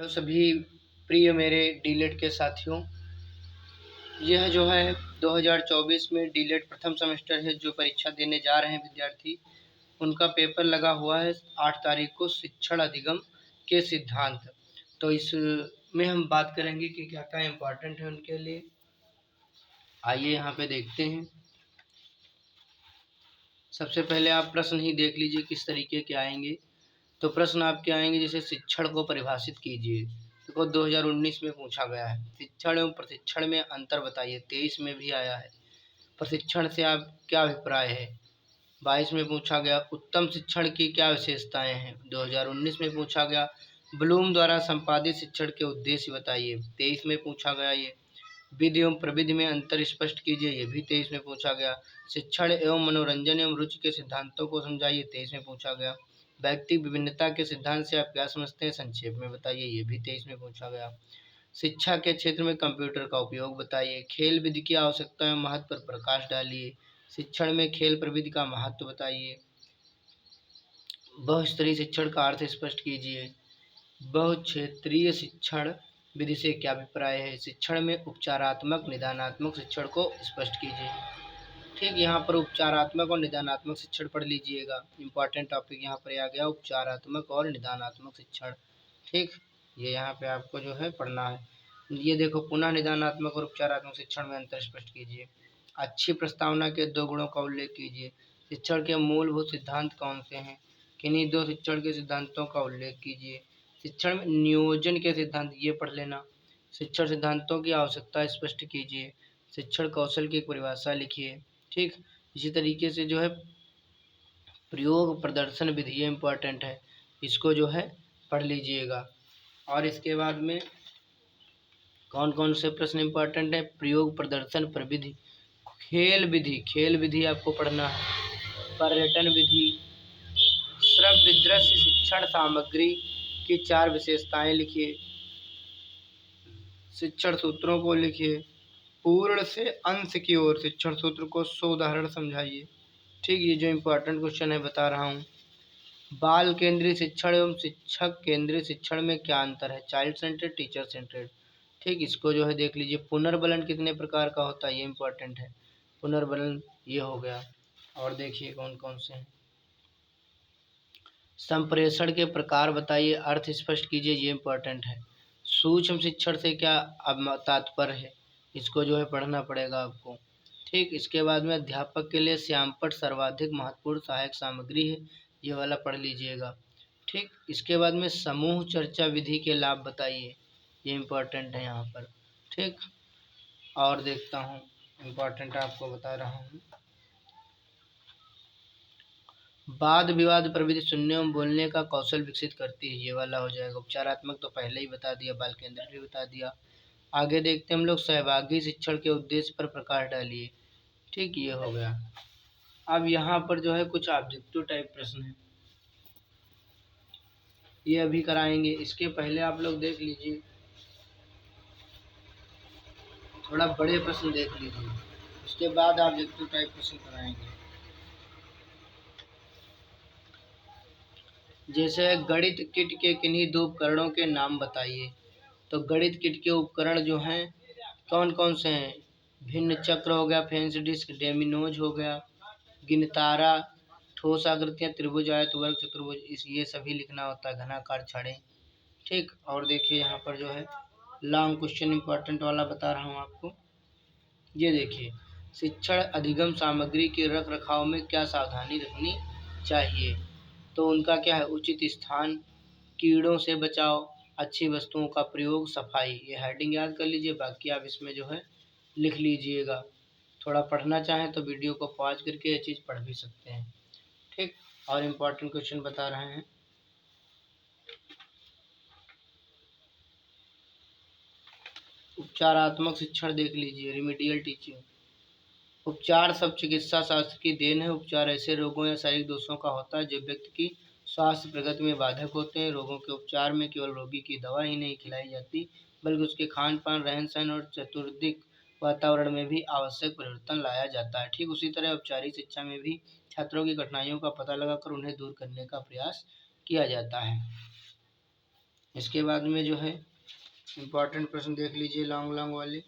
Hello सभी प्रिय मेरे डीलेट के साथियों। यह जो है 2024 में डीलेट प्रथम सेमेस्टर है। जो परीक्षा देने जा रहे हैं विद्यार्थी, उनका पेपर लगा हुआ है 8 तारीख को, शिक्षण अधिगम के सिद्धांत। तो इसमें हम बात करेंगे कि क्या क्या इम्पोर्टेंट है उनके लिए। आइए यहाँ पे देखते हैं। सबसे पहले आप प्रश्न ही देख लीजिए किस तरीके के आएंगे। तो प्रश्न आपके आएंगे जैसे शिक्षण को परिभाषित कीजिए। देखो 2019 में पूछा गया है। शिक्षण एवं प्रशिक्षण में अंतर बताइए, 23 में भी आया है। प्रशिक्षण से आप क्या अभिप्राय है, 22 में पूछा गया। उत्तम शिक्षण की क्या विशेषताएं हैं, 2019 में पूछा गया। ब्लूम द्वारा संपादित शिक्षण के उद्देश्य बताइए, 23 में पूछा गया। ये विधि एवं प्रविधि में अंतर स्पष्ट कीजिए, ये भी 23 में पूछा गया। शिक्षण एवं मनोरंजन एवं रुचि के सिद्धांतों को समझाइए, 23 में पूछा गया। व्यक्ति विभिन्नता के सिद्धांत से आप क्या समझते हैं, संक्षेप में बताइए, ये भी 23 में पूछा गया। शिक्षा के क्षेत्र में कंप्यूटर का उपयोग बताइए। खेल विधि की आवश्यकता एवं महत्व पर प्रकाश डालिए। शिक्षण में खेल प्रविधि का महत्व बताइए। बहुस्तरीय शिक्षण का अर्थ स्पष्ट कीजिए। बहुक्षेत्रीय शिक्षण विधि से क्या अभिप्राय है। शिक्षण में उपचारात्मक निदानात्मक शिक्षण को स्पष्ट कीजिए। ठीक, यहाँ पर उपचारात्मक और निदानात्मक शिक्षण पढ़ लीजिएगा। इंपॉर्टेंट टॉपिक यहाँ पर आ गया, उपचारात्मक और निदानात्मक शिक्षण। ठीक, ये यहाँ पे आपको जो है पढ़ना है। ये देखो, पुनः निदानात्मक और उपचारात्मक शिक्षण में अंतर स्पष्ट कीजिए। अच्छी प्रस्तावना के 2 गुणों का उल्लेख कीजिए। शिक्षण के मूलभूत सिद्धांत कौन से हैं, किन्हीं 2 शिक्षण के सिद्धांतों का उल्लेख कीजिए। शिक्षण में नियोजन के सिद्धांत ये पढ़ लेना। शिक्षण सिद्धांतों की आवश्यकता स्पष्ट कीजिए। शिक्षण कौशल की एक परिभाषा लिखिए। ठीक, इसी तरीके से जो है प्रयोग प्रदर्शन विधि ये इम्पोर्टेंट है, इसको जो है पढ़ लीजिएगा। और इसके बाद में कौन कौन से प्रश्न इम्पोर्टेंट है, प्रयोग प्रदर्शन प्रविधि, खेल विधि आपको पढ़ना है। पर्यटन विधि, श्रव्य दृश्य शिक्षण सामग्री की 4 विशेषताएं लिखिए। शिक्षण सूत्रों को लिखिए। पूर्ण से अंश की ओर शिक्षण सूत्र को 100 उदाहरण समझाइए। ठीक, ये जो इम्पोर्टेंट क्वेश्चन है बता रहा हूँ। बाल केंद्रीय शिक्षण एवं शिक्षक केंद्रीय शिक्षण में क्या अंतर है, चाइल्ड सेंटर्ड टीचर सेंटर्ड। ठीक, इसको जो है देख लीजिए। पुनर्बलन कितने प्रकार का होता है, ये इम्पोर्टेंट है। पुनर्बलन ये हो गया। और देखिए कौन कौन से हैं। संप्रेषण के प्रकार बताइए, अर्थ स्पष्ट कीजिए, ये इम्पोर्टेंट है। सूक्ष्म शिक्षण से क्या तात्पर्य है, इसको जो है पढ़ना पड़ेगा आपको। ठीक, इसके बाद में अध्यापक के लिए श्यामपट्ट सर्वाधिक महत्वपूर्ण सहायक सामग्री है, ये वाला पढ़ लीजिएगा। ठीक, इसके बाद में समूह चर्चा विधि के लाभ बताइए, ये इम्पोर्टेंट है यहाँ पर। ठीक, और देखता हूँ, इम्पोर्टेंट आपको बता रहा हूँ। वाद विवाद प्रविधि सुनने एवं बोलने का कौशल विकसित करती है, ये वाला हो जाएगा। उपचारात्मक तो पहले ही बता दिया, बाल केंद्र भी बता दिया। आगे देखते हैं हम लोग, सहभागी शिक्षण के उद्देश्य पर प्रकाश डालिए। ठीक, ये हो गया। अब यहाँ पर जो है कुछ ऑब्जेक्टिव टाइप प्रश्न है, ये अभी कराएंगे। इसके पहले आप लोग देख लीजिए, थोड़ा बड़े प्रश्न देख लीजिए, उसके बाद ऑब्जेक्टिव टाइप प्रश्न कराएंगे। जैसे गणित किट के किन्हीं 2 उपकरणों के नाम बताइए। तो गणित किट के उपकरण जो हैं कौन कौन से हैं, भिन्न चक्र हो गया, फेंस डिस्क, डेमिनोज हो गया, गिनतारा, ठोस आकृतियाँ, त्रिभुज, आयत, वर्ग, चतुर्भुज, इस ये सभी लिखना होता है, घनाकार, छड़ें। ठीक, और देखिए यहाँ पर जो है लॉन्ग क्वेश्चन इंपॉर्टेंट वाला बता रहा हूँ आपको। ये देखिए, शिक्षण अधिगम सामग्री के रख रखाव में क्या सावधानी रखनी चाहिए। तो उनका क्या है, उचित स्थान, कीड़ों से बचाव, अच्छी वस्तुओं का प्रयोग, सफाई। ये हेडिंग याद कर लीजिए, बाकी आप इसमें जो है लिख लीजिएगा। थोड़ा पढ़ना चाहें तो वीडियो को पॉज करके ये चीज़ पढ़ भी सकते हैं। ठीक, और इम्पोर्टेंट क्वेश्चन बता रहे हैं। उपचारात्मक शिक्षण देख लीजिए, रिमीडियल टीचिंग। उपचार सब चिकित्सा शास्त्र की देन है। उपचार ऐसे रोगों या शारीरिक दोषों का होता है जो व्यक्ति की स्वास्थ्य प्रगति में बाधक होते हैं। रोगों के उपचार में केवल रोगी की दवा ही नहीं खिलाई जाती, बल्कि उसके खान पान, रहन सहन और चतुर्दिक वातावरण में भी आवश्यक परिवर्तन लाया जाता है। ठीक उसी तरह औपचारिक शिक्षा में भी छात्रों की कठिनाइयों का पता लगाकर उन्हें दूर करने का प्रयास किया जाता है। इसके बाद में जो है इम्पोर्टेंट प्रश्न देख लीजिए लॉन्ग लॉन्ग वाले।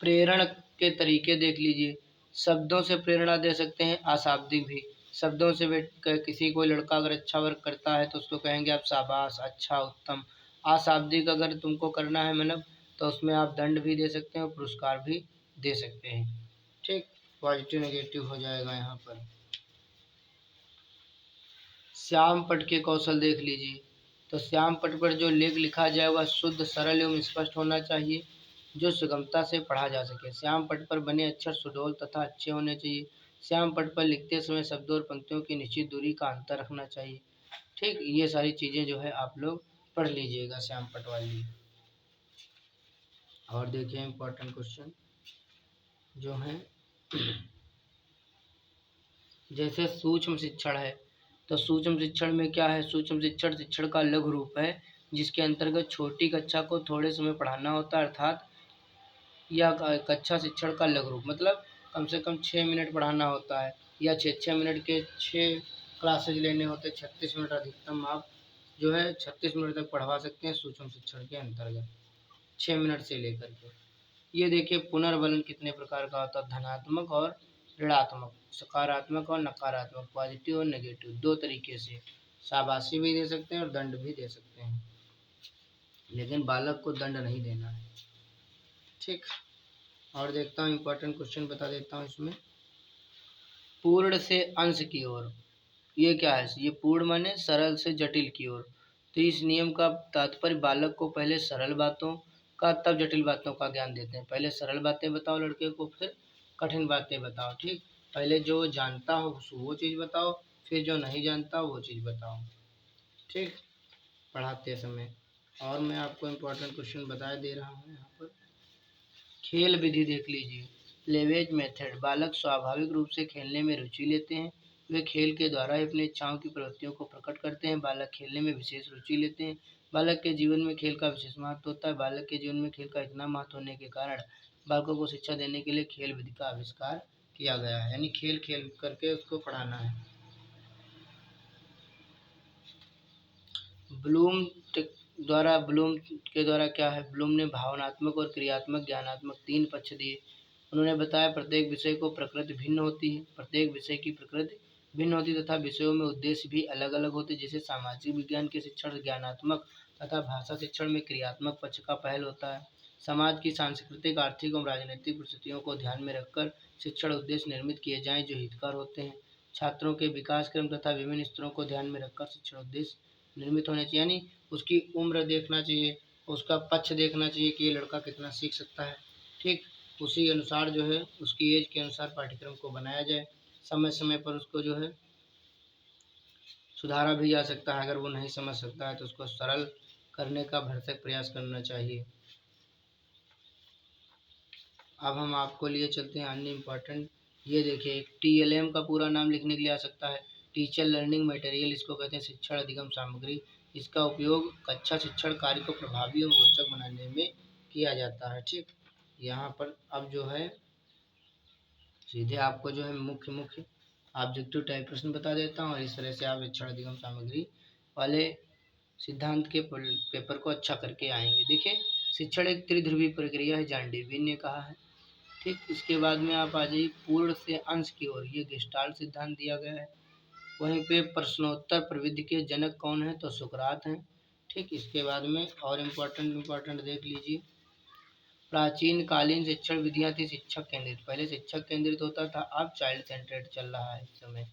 प्रेरण के तरीके देख लीजिए। शब्दों से प्रेरणा दे सकते हैं, अशाब्दिक भी। शब्दों से किसी कोई लड़का अगर अच्छा वर्क करता है तो उसको कहेंगे आप शाबाश, अच्छा, उत्तम। अशाब्दिक अगर तुमको करना है मतलब तो उसमें आप दंड भी दे सकते हैं और पुरस्कार भी दे सकते हैं। ठीक, पॉजिटिव नेगेटिव हो जाएगा यहाँ पर। श्याम पट के कौशल देख लीजिए। तो श्याम पट पर जो लेख लिखा जाए वह शुद्ध, सरल एवं स्पष्ट होना चाहिए, जो सुगमता से पढ़ा जा सके। श्याम पट पर बने अक्षर सुडौल तथा अच्छे होने चाहिए। श्याम पट पर लिखते समय शब्दों और पंक्तियों की निश्चित दूरी का अंतर रखना चाहिए। ठीक, ये सारी चीज़ें जो है आप लोग पढ़ लीजिएगा श्याम पट वाली। और देखिए इम्पोर्टेंट क्वेश्चन जो है जैसे सूक्ष्म शिक्षण है, तो सूक्ष्म शिक्षण में क्या है? सूक्ष्म शिक्षण शिक्षण का लघु रूप है जिसके अंतर्गत छोटी कक्षा को थोड़े समय पढ़ाना होता है, अर्थात यह कक्षा शिक्षण का लघु रूप मतलब कम से कम 6 मिनट पढ़ाना होता है, या 6 मिनट के 6 क्लासेज लेने होते हैं। 36 मिनट अधिकतम आप जो है 36 मिनट तक पढ़वा सकते हैं सूक्ष्म शिक्षण के अंतर्गत, 6 मिनट से लेकर के। ये देखिए पुनर्वलन कितने प्रकार का होता है, धनात्मक और ऋणात्मक, सकारात्मक और नकारात्मक, पॉजिटिव और नेगेटिव, दो तरीके से। शाबाशी भी दे सकते हैं और दंड भी दे सकते हैं, लेकिन बालक को दंड नहीं देना है। ठीक, और देखता हूँ इम्पोर्टेंट क्वेश्चन बता देता हूँ इसमें। पूर्ण से अंश की ओर, ये क्या है? ये पूर्ण माने सरल से जटिल की ओर। तो इस नियम का तात्पर्य बालक को पहले सरल बातों का तब जटिल बातों का ज्ञान देते हैं। पहले सरल बातें बताओ लड़के को, फिर कठिन बातें बताओ। ठीक, पहले जो जानता हो वो चीज़ बताओ, फिर जो नहीं जानता वो चीज़ बताओ। ठीक, पढ़ाते समय। और मैं आपको इम्पोर्टेंट क्वेश्चन बता दे रहा हूँ यहाँ पर। खेल विधि देख लीजिए। लेवेज मेथड, बालक स्वाभाविक रूप से खेलने में रुचि लेते हैं। वे खेल के द्वारा ही अपनी इच्छाओं की प्रवृत्तियों को प्रकट करते हैं। बालक खेलने में विशेष रुचि लेते हैं। बालक के जीवन में खेल का विशेष महत्व होता है। बालक के जीवन में खेल का इतना महत्व होने के कारण बालकों को शिक्षा देने के लिए खेल विधि का आविष्कार किया गया है, यानी खेल खेल करके उसको पढ़ाना है। ब्लूम के द्वारा क्या है? ब्लूम ने भावनात्मक और क्रियात्मक ज्ञानात्मक 3 पक्ष दिए। उन्होंने बताया प्रत्येक विषय को प्रकृति भिन्न होती है, प्रत्येक विषय की प्रकृति भिन्न होती तथा विषयों में उद्देश्य भी अलग अलग होते। जैसे सामाजिक विज्ञान के शिक्षण ज्ञानात्मक तथा भाषा शिक्षण में क्रियात्मक पक्ष का पहल होता है। समाज की सांस्कृतिक, आर्थिक एवं राजनीतिक परिस्थितियों को ध्यान में रखकर शिक्षण उद्देश्य निर्मित किए जाएं जो हितकर होते हैं। छात्रों के विकास क्रम तथा विभिन्न स्तरों को ध्यान में रखकर शिक्षण उद्देश्य निर्मित होने चाहिए, यानी उसकी उम्र देखना चाहिए, उसका पक्ष देखना चाहिए कि ये लड़का कितना सीख सकता है। ठीक, उसी अनुसार जो है उसकी एज के अनुसार पाठ्यक्रम को बनाया जाए। समय समय पर उसको जो है सुधारा भी जा सकता है। अगर वो नहीं समझ सकता है तो उसको सरल करने का भरसक प्रयास करना चाहिए। अब हम आपको लिए चलते हैं अन्य इम्पोर्टेंट। ये देखिए TLM का पूरा नाम लिखने के लिए आ सकता है, टीचर लर्निंग मटेरियल, इसको कहते हैं शिक्षण अधिगम सामग्री। इसका उपयोग कक्षा शिक्षण कार्य को प्रभावी और रोचक बनाने में किया जाता है। ठीक, यहाँ पर अब जो है सीधे आपको जो है मुख्य मुख्य ऑब्जेक्टिव टाइप प्रश्न बता देता हूँ, और इस तरह से आप शिक्षण अधिगम सामग्री वाले सिद्धांत के पेपर को अच्छा करके आएंगे। देखिए शिक्षण एक त्रिध्रुवी प्रक्रिया है, जॉन डेवी ने कहा है। ठीक, इसके बाद में आप आ जाइए पूर्ण से अंश की ओर, ये गेस्टाल्ट सिद्धांत दिया गया है। वहीं पे प्रश्नोत्तर प्रविधि के जनक कौन है? तो सुकरात हैं। ठीक, इसके बाद में और इम्पोर्टेंट देख लीजिए। प्राचीन कालीन शिक्षण विधियां थी शिक्षक केंद्रित, पहले शिक्षक केंद्रित होता था, अब चाइल्ड सेंटर्ड चल रहा है इस समय।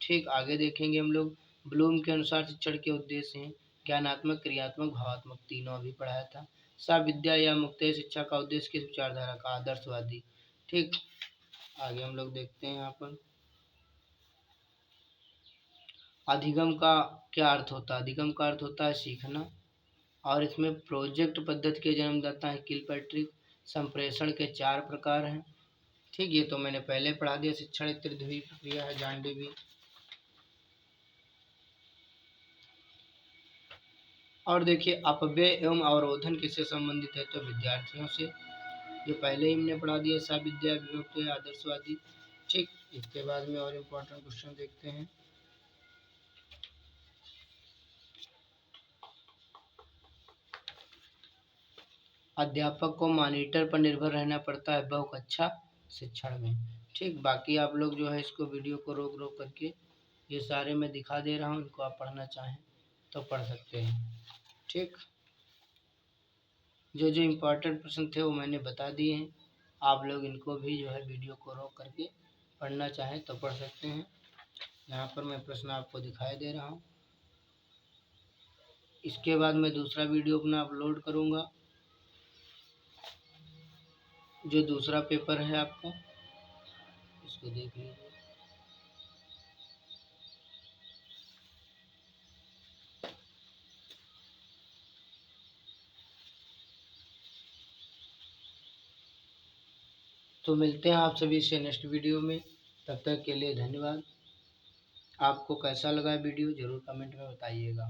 ठीक, आगे देखेंगे हम लोग। ब्लूम के अनुसार शिक्षण के उद्देश्य हैं ज्ञानात्मक, क्रियात्मक, भावात्मक, तीनों अभी पढ़ाया था। सा विद्या या मुक्त शिक्षा का उद्देश्य किस विचारधारा का? आदर्शवादी। ठीक, आगे हम लोग देखते हैं यहाँ पर अधिगम का क्या अर्थ होता है? अधिगम का अर्थ होता है सीखना, और इसमें प्रोजेक्ट पद्धति के जन्मदाता है किलपैट्रिक। संप्रेषण के 4 प्रकार हैं। ठीक, ये तो मैंने पहले पढ़ा दिया। शिक्षण एक त्रिध्रुवी प्रक्रिया है, जॉन डेवी। और देखिए अपव्यय एवं अवरोधन किससे संबंधित है? तो विद्यार्थियों से। जो पहले ही हमने पढ़ा दिया, सा विद्या विभक्त है आदर्शवादी। ठीक, इसके बाद में और इम्पोर्टेंट क्वेश्चन देखते हैं। अध्यापक को मॉनिटर पर निर्भर रहना पड़ता है बहुकक्षा शिक्षण में। ठीक, बाकी आप लोग जो है इसको वीडियो को रोक रोक करके ये सारे मैं दिखा दे रहा हूँ, इनको आप पढ़ना चाहें तो पढ़ सकते हैं। ठीक, जो जो इम्पोर्टेंट प्रश्न थे वो मैंने बता दिए हैं, आप लोग इनको भी जो है वीडियो को रोक करके पढ़ना चाहें तो पढ़ सकते हैं। यहाँ पर मैं प्रश्न आपको दिखाई दे रहा हूँ। इसके बाद मैं दूसरा वीडियो अपना अपलोड करूँगा, जो दूसरा पेपर है आपका, इसको देख लीजिए। तो मिलते हैं आप सभी से नेक्स्ट वीडियो में, तब तक के लिए धन्यवाद। आपको कैसा लगा वीडियो ज़रूर कमेंट में बताइएगा।